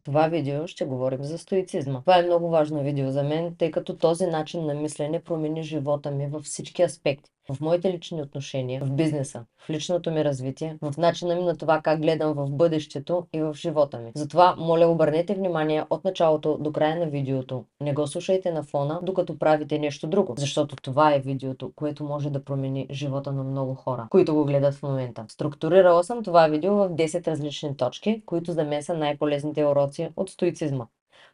това видео ще говорим за стоицизма. Това е много важно видео за мен, тъй като този начин на мислене промени живота ми във всички аспекти. В моите лични отношения, в бизнеса, в личното ми развитие, в начина ми на това как гледам в бъдещето и в живота ми. Затова, моля, обърнете внимание от началото до края на видеото. Не го слушайте на фона, докато правите нещо друго, защото това е видеото, което може да промени живота на много хора, които го гледат в момента. Структурирала съм това видео в 10 различни точки, които за мен са най-полезните уроци от стоицизма.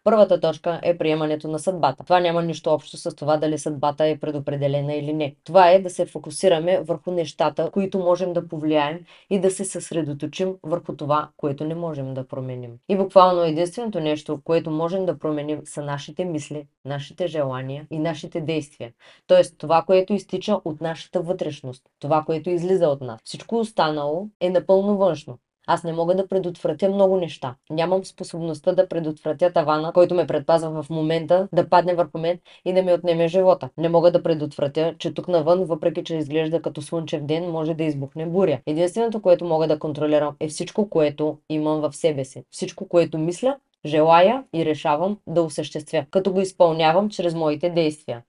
Първата точка е приемането на съдбата. Това няма нищо общо с това дали съдбата е предопределена или не. Това е да се фокусираме върху нещата, които можем да повлияем и да се съсредоточим върху това, което не можем да променим. И буквално единственото нещо, което можем да променим, са нашите мисли, нашите желания и нашите действия. Тоест това, което изтича от нашата вътрешност, това, което излиза от нас. Всичко останало е напълно външно. Аз не мога да предотвратя много неща. Нямам способността да предотвратя тавана, който ме предпазва в момента, да падне върху мен и да ми отнеме живота. Не мога да предотвратя, че тук навън, въпреки че изглежда като слънчев ден, може да избухне буря. Единственото, което мога да контролирам, е всичко, което имам в себе си. Всичко, което мисля, желая и решавам да осъществя, като го изпълнявам чрез моите действия.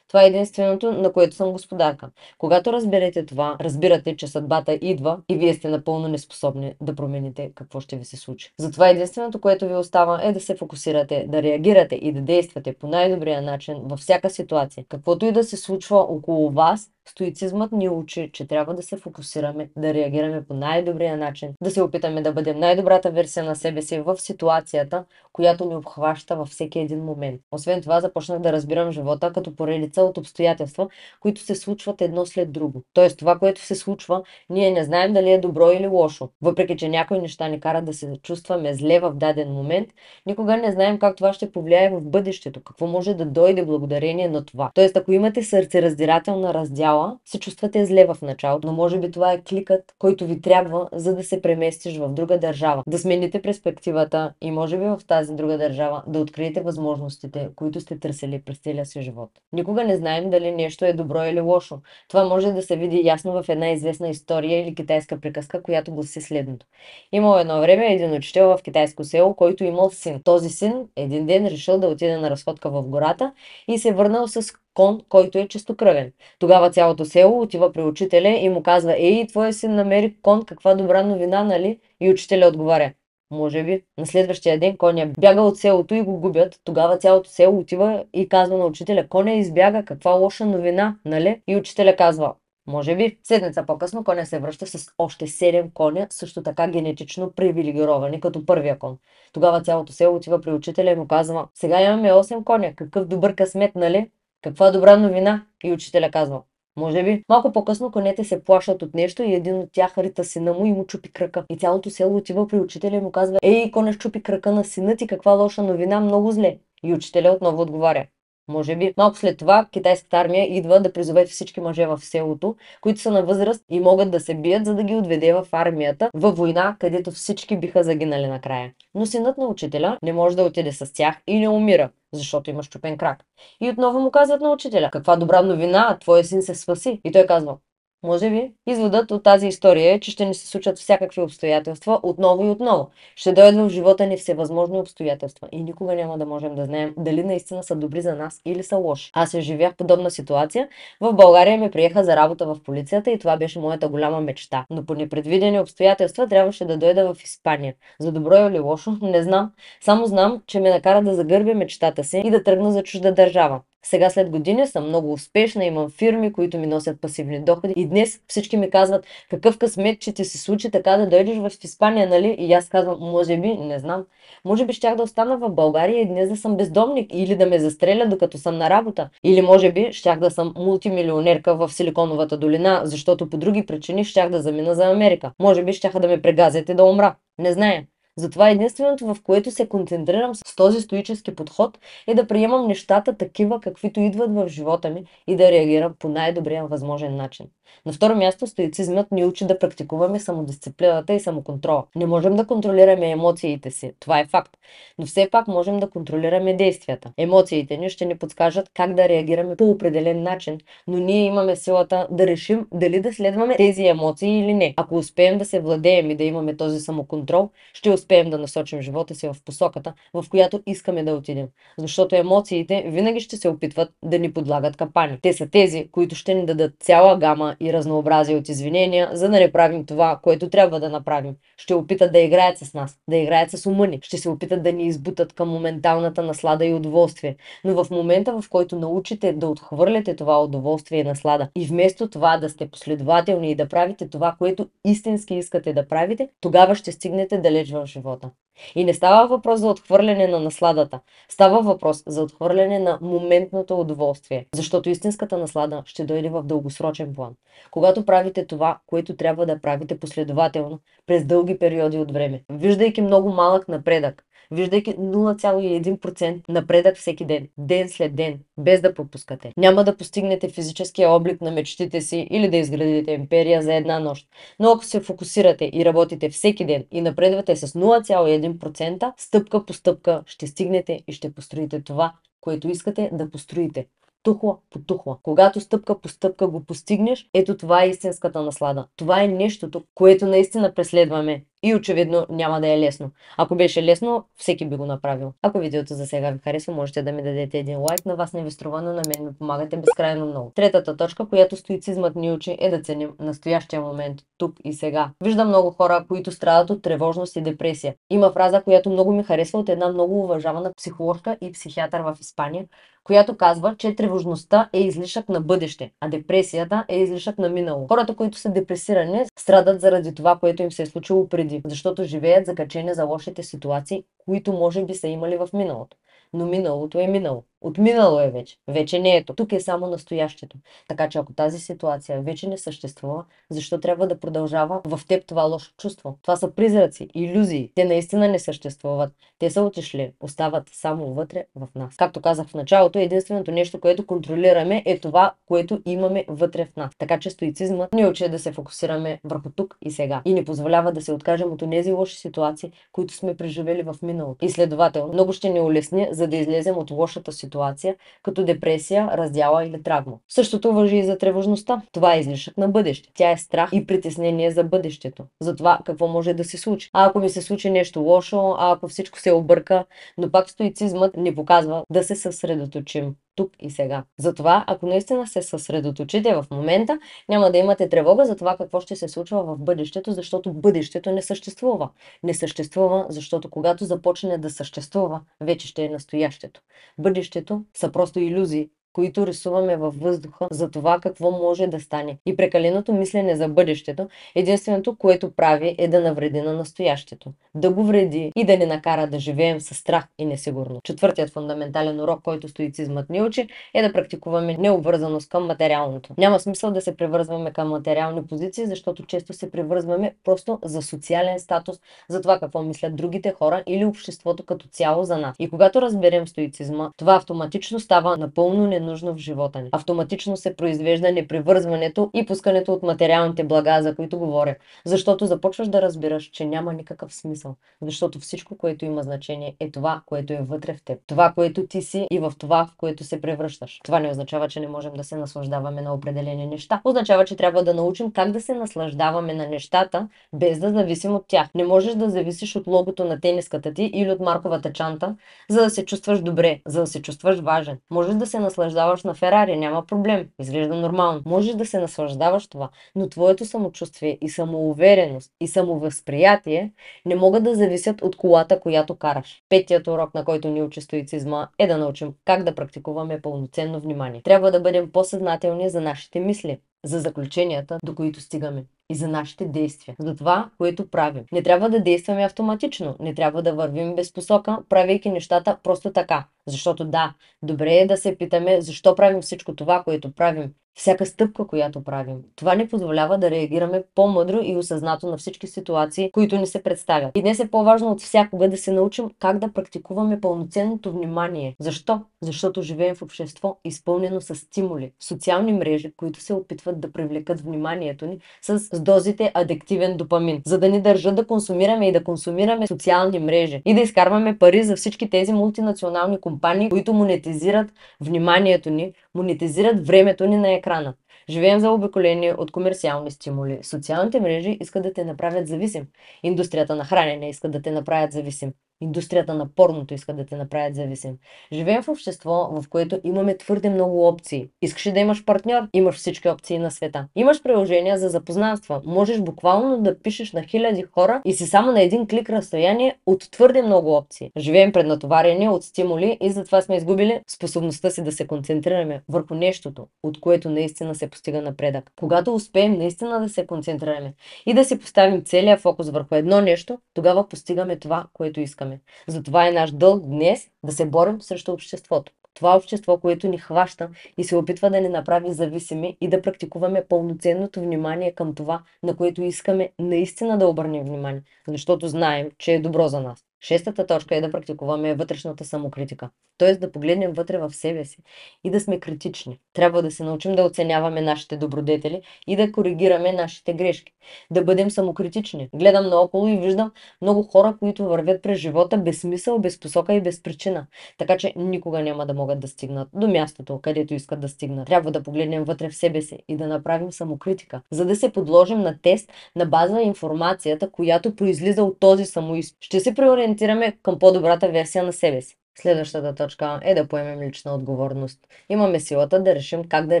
Това е единственото, на което съм господарка. Когато разберете това, разбирате, че съдбата идва и вие сте напълно неспособни да промените какво ще ви се случи. Затова единственото, което ви остава, е да се фокусирате, да реагирате и да действате по най-добрия начин във всяка ситуация. Каквото и да се случва около вас, стоицизмът ни учи, че трябва да се фокусираме, да реагираме по най-добрия начин, да се опитаме да бъдем най-добрата версия на себе си в ситуацията, която ни обхваща във всеки един момент. Освен това, започнах да разбирам живота като поредица от обстоятелства, които се случват едно след друго. Тоест, това, което се случва, ние не знаем дали е добро или лошо. Въпреки че някои неща ни карат да се чувстваме зле в даден момент, никога не знаем как това ще повлияе в бъдещето, какво може да дойде благодарение на това. Тоест, ако имате сърцераздирателна раздяла, се чувствате зле в началото, но може би това е кликът, който ви трябва, за да се преместиш в друга държава, да смените перспективата и може би в тази друга държава да откриете възможностите, които сте търсили през целия си живот. Никога не знаем дали нещо е добро или лошо. Това може да се види ясно в една известна история или китайска приказка, която гласи следното. Имало едно време един учител в китайско село, който имал син. Този син един ден решил да отиде на разходка в гората и се върнал с кон, който е чистокръвен. Тогава цялото село отива при учителя и му казва: "Ей, твой син намери кон, каква добра новина, нали?" И учителя отговаря: "Може би." На следващия ден коня бяга от селото и го губят. Тогава цялото село отива и казва на учителя: "Коня избяга, каква лоша новина, нали?" И учителя казва: "Може би." Седмица по-късно коня се връща с още 7 коня, също така генетично привилегировани като първия кон. Тогава цялото село отива при учителя и му казва: "Сега имаме 8 коня, какъв добър късмет, нали? Каква добра новина?" И учителя казва: "Може би." Малко по-късно конете се плашат от нещо и един от тях рита сина му и му чупи крака. И цялото село отива при учителя и му казва: "Ей, коне щупи крака на сина ти, каква лоша новина, много зле." И учителя отново отговаря: "Може би." Малко след това китайската армия идва да призове всички мъже в селото, които са на възраст и могат да се бият, за да ги отведе в армията, във война, където всички биха загинали накрая. Но синът на учителя не може да отиде с тях и не умира, защото има счупен крак. И отново му казват на учителя: "Каква добра новина, твоя син се спаси." И той казва: "Може би." Изводът от тази история е, че ще ни се случат всякакви обстоятелства отново и отново. Ще дойдат в живота ни всевъзможни обстоятелства и никога няма да можем да знаем дали наистина са добри за нас или са лоши. Аз изживях подобна ситуация. В България ме приеха за работа в полицията и това беше моята голяма мечта. Но по непредвидени обстоятелства трябваше да дойда в Испания. За добро или лошо, не знам. Само знам, че ме накара да загърбя мечтата си и да тръгна за чужда държава. Сега след години съм много успешна, имам фирми, които ми носят пасивни доходи и днес всички ми казват: "Какъв късмет, че ти се случи така да дойдеш в Испания, нали?" И аз казвам: "Може би, не знам. Може би щях да остана в България и днес да съм бездомник или да ме застреля докато съм на работа. Или може би щях да съм мултимилионерка в Силиконовата долина, защото по други причини щях да замина за Америка. Може би щяха да ме прегазят и да умра. Не зная." Затова единственото, в което се концентрирам с този стоически подход, е да приемам нещата такива, каквито идват в живота ми и да реагирам по най-добрия възможен начин. На второ място, стоицизмът ни учи да практикуваме самодисциплината и самоконтрола. Не можем да контролираме емоциите си, това е факт, но все пак можем да контролираме действията. Емоциите ни ще ни подскажат как да реагираме по определен начин, но ние имаме силата да решим дали да следваме тези емоции или не. Ако успеем да се владеем и да имаме този самоконтрол, ще успеем да насочим живота си в посоката, в която искаме да отидем. Защото емоциите винаги ще се опитват да ни подлагат капани. Те са тези, които ще ни дадат цяла гама и разнообразие от извинения, за да не правим това, което трябва да направим. Ще опитат да играят с нас, да играят с ума ни, ще се опитат да ни избутат към моменталната наслада и удоволствие. Но в момента, в който научите да отхвърляте това удоволствие и наслада и вместо това да сте последователни и да правите това, което истински искате да правите, тогава ще стигнете далеч в живота. И не става въпрос за отхвърляне на насладата. Става въпрос за отхвърляне на моментното удоволствие. Защото истинската наслада ще дойде в дългосрочен план. Когато правите това, което трябва да правите последователно, през дълги периоди от време, виждайки много малък напредък, виждайки 0,1% напредък всеки ден, ден след ден, без да пропускате. Няма да постигнете физическия облик на мечтите си или да изградите империя за една нощ. Но ако се фокусирате и работите всеки ден и напредвате с 0,1%, стъпка по стъпка ще стигнете и ще построите това, което искате да построите. Тухла по тухла. Когато стъпка по стъпка го постигнеш, ето това е истинската наслада. Това е нещото, което наистина преследваме. И очевидно няма да е лесно. Ако беше лесно, всеки би го направил. Ако видеото за сега ви харесва, можете да ми дадете един лайк. На вас не ви струва, но на мен ми помагате безкрайно много. Третата точка, която стоицизмът ни учи, е да ценим настоящия момент, тук и сега. Виждам много хора, които страдат от тревожност и депресия. Има фраза, която много ми харесва от една много уважавана психоложка и психиатър в Испания, която казва, че тревожността е излишък на бъдеще, а депресията е излишък на минало. Хората, които са депресирани, страдат заради това, което им се е случило преди, защото живеят закачени за лошите ситуации, които може би са имали в миналото. Но миналото е минало. Отминало е вече. Вече не е тук. Тук е само настоящето. Така че ако тази ситуация вече не съществува, защо трябва да продължава в теб това лошо чувство? Това са призраци, илюзии. Те наистина не съществуват. Те са отишли. Остават само вътре в нас. Както казах в началото, единственото нещо, което контролираме, е това, което имаме вътре в нас. Така че стоицизмът ни учи да се фокусираме върху тук и сега. И ни позволява да се откажем от тези лоши ситуации, които сме преживели в миналото. И следователно, много ще ни улесни, за да излезем от лошата ситуация, като депресия, раздяла или травма. Същото важи и за тревожността. Това е излишък на бъдеще. Тя е страх и притеснение за бъдещето. За това какво може да се случи. А ако ми се случи нещо лошо, а ако всичко се обърка, но пак стоицизмът ни показва да се съсредоточим тук и сега. Затова, ако наистина се съсредоточите в момента, няма да имате тревога за това какво ще се случва в бъдещето, защото бъдещето не съществува. Не съществува, защото когато започне да съществува, вече ще е настоящето. Бъдещето са просто илюзии, които рисуваме във въздуха за това какво може да стане. И прекаленото мислене за бъдещето, единственото, което прави, е да навреди на настоящето. Да го вреди и да ни накара да живеем със страх и несигурност. Четвъртият фундаментален урок, който стоицизмът ни учи, е да практикуваме необвързаност към материалното. Няма смисъл да се привързваме към материални позиции, защото често се привързваме просто за социален статус, за това какво мислят другите хора или обществото като цяло за нас. И когато разберем стоицизма, това автоматично става напълно ненужно в живота ни. Автоматично се произвежда непривързването и пускането от материалните блага, за които говоря. Защото започваш да разбираш, че няма никакъв смисъл. Защото всичко, което има значение, е това, което е вътре в теб. Това, което ти си и в това, в което се превръщаш. Това не означава, че не можем да се наслаждаваме на определени неща. Означава, че трябва да научим как да се наслаждаваме на нещата, без да зависим от тях. Не можеш да зависиш от логото на тениската ти или от марковата чанта, за да се чувстваш добре, за да се чувстваш важен. Можеш да се наслаждаваш на Ферари, няма проблем. Изглежда нормално. Можеш да се наслаждаваш това, но твоето самочувствие и самоувереност и самовъзприятие не могат да зависят от колата, която караш. Петият урок, на който ни учи стоицизма, е да научим как да практикуваме пълноценно внимание. Трябва да бъдем по-съзнателни за нашите мисли, за заключенията, до които стигаме, и за нашите действия, за това, което правим. Не трябва да действаме автоматично, не трябва да вървим без посока, правейки нещата просто така. Защото да, добре е да се питаме защо правим всичко това, което правим. всяка стъпка, която правим. Това ни позволява да реагираме по-мъдро и осъзнато на всички ситуации, които ни се представят. И днес е по-важно от всякога да се научим как да практикуваме пълноценното внимание. Защо? Защото живеем в общество, изпълнено с стимули, социални мрежи, които се опитват да привлекат вниманието ни с дозите адиктивен допамин, за да ни държат да консумираме и да консумираме социални мрежи и да изкарваме пари за всички тези мултинационални компании, които монетизират вниманието ни, монетизират времето ни на екрана. Живеем заобиколени от комерциални стимули. Социалните мрежи искат да те направят зависим. Индустрията на хранене иска да те направят зависим. Индустрията на порното иска да те направят зависим. Живеем в общество, в което имаме твърде много опции. Искаш ли да имаш партньор? Имаш всички опции на света. Имаш приложения за запознанства. Можеш буквално да пишеш на хиляди хора и си само на един клик разстояние от твърде много опции. Живеем преднатоварени от стимули и затова сме изгубили способността си да се концентрираме върху нещото, от което наистина се постига напредък. Когато успеем наистина да се концентрираме и да си поставим целия фокус върху едно нещо, тогава постигаме това, което искаме. Затова е наш дълг днес да се борим срещу обществото. Това общество, което ни хваща и се опитва да ни направи зависими и да практикуваме пълноценното внимание към това, на което искаме наистина да обърнем внимание, защото знаем, че е добро за нас. Шестата точка е да практикуваме вътрешната самокритика, т.е. да погледнем вътре в себе си и да сме критични. Трябва да се научим да оценяваме нашите добродетели и да коригираме нашите грешки. Да бъдем самокритични. Гледам наоколо и виждам много хора, които вървят през живота без смисъл, без посока и без причина. Така че никога няма да могат да стигнат до мястото, където искат да стигнат. Трябва да погледнем вътре в себе си и да направим самокритика, за да се подложим на тест на база на информацията, която произлиза от този самоизпит. Ще се преориентираме към по-добрата версия на себе си. Следващата точка е да поемем лична отговорност. Имаме силата да решим как да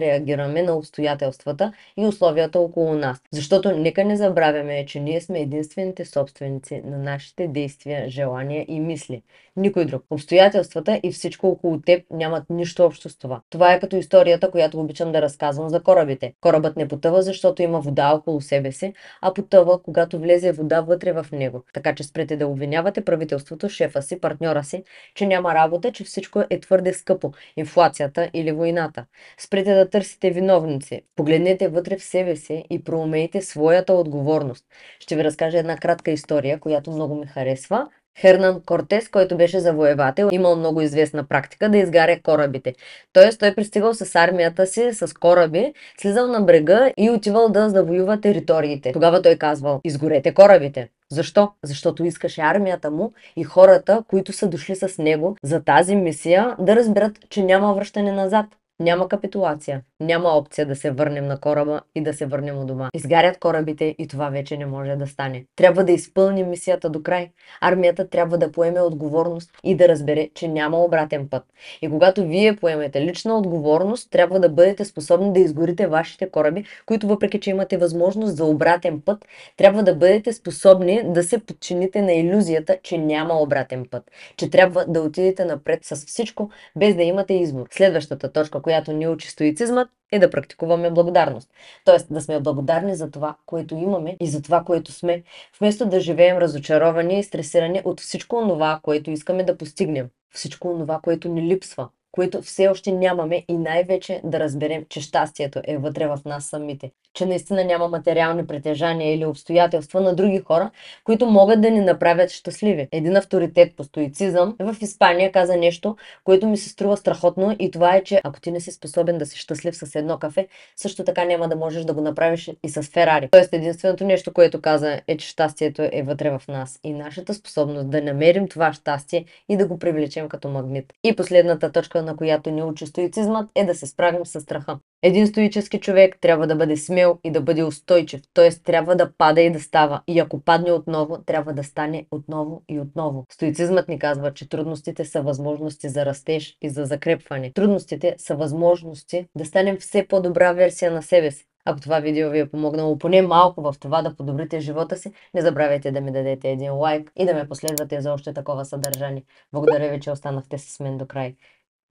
реагираме на обстоятелствата и условията около нас. Защото нека не забравяме, че ние сме единствените собственици на нашите действия, желания и мисли. Никой друг. Обстоятелствата и всичко около теб нямат нищо общо с това. Това е като историята, която обичам да разказвам за корабите. Корабът не потъва, защото има вода около себе си, а потъва, когато влезе вода вътре в него. Така че спрете да обвинявате правителството, шефа си, партньора си, че няма работа, че всичко е твърде скъпо, инфлацията или войната. Спрете да търсите виновници. Погледнете вътре в себе си и проумейте своята отговорност. Ще ви разкажа една кратка история, която много ми харесва. Хернан Кортес, който беше завоевател, имал много известна практика да изгаря корабите. Тоест той пристигал с армията си, с кораби, слизал на брега и отивал да завоюва териториите. Тогава той казвал: изгорете корабите. Защо? Защото искаше армията му и хората, които са дошли с него за тази мисия, да разберат, че няма връщане назад. Няма капитулация. Няма опция да се върнем на кораба и да се върнем у дома. Изгарят корабите и това вече не може да стане. Трябва да изпълним мисията до край. Армията трябва да поеме отговорност и да разбере, че няма обратен път. И когато вие поемете лична отговорност, трябва да бъдете способни да изгорите вашите кораби, които въпреки, че имате възможност за обратен път, трябва да бъдете способни да се подчините на илюзията, че няма обратен път. Че трябва да отидете напред с всичко, без да имате избор. Следващата точка, която ни учи стоицизмът, е да практикуваме благодарност. Тоест да сме благодарни за това, което имаме и за това, което сме, вместо да живеем разочаровани и стресирани от всичко това, което искаме да постигнем. Всичко това, което ни липсва, което все още нямаме, и най-вече да разберем, че щастието е вътре в нас самите. Че наистина няма материални притежания или обстоятелства на други хора, които могат да ни направят щастливи. Един авторитет по стоицизъм в Испания каза нещо, което ми се струва страхотно, и това е, че ако ти не си способен да си щастлив с едно кафе, също така няма да можеш да го направиш и с Ферари. Тоест единственото нещо, което каза, е, че щастието е вътре в нас и нашата способност да намерим това щастие и да го привлечем като магнит. И последната точка, на която ни учи стоицизмът, е да се справим с страха. Един стоически човек трябва да бъде смел и да бъде устойчив, т.е. трябва да пада и да става. И ако падне отново, трябва да стане отново и отново. Стоицизмът ни казва, че трудностите са възможности за растеж и за закрепване. Трудностите са възможности да станем все по-добра версия на себе си. Ако това видео ви е помогнало поне малко в това да подобрите живота си, не забравяйте да ми дадете един лайк и да ме последвате за още такова съдържание. Благодаря ви, че останахте с мен до край.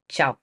Чао!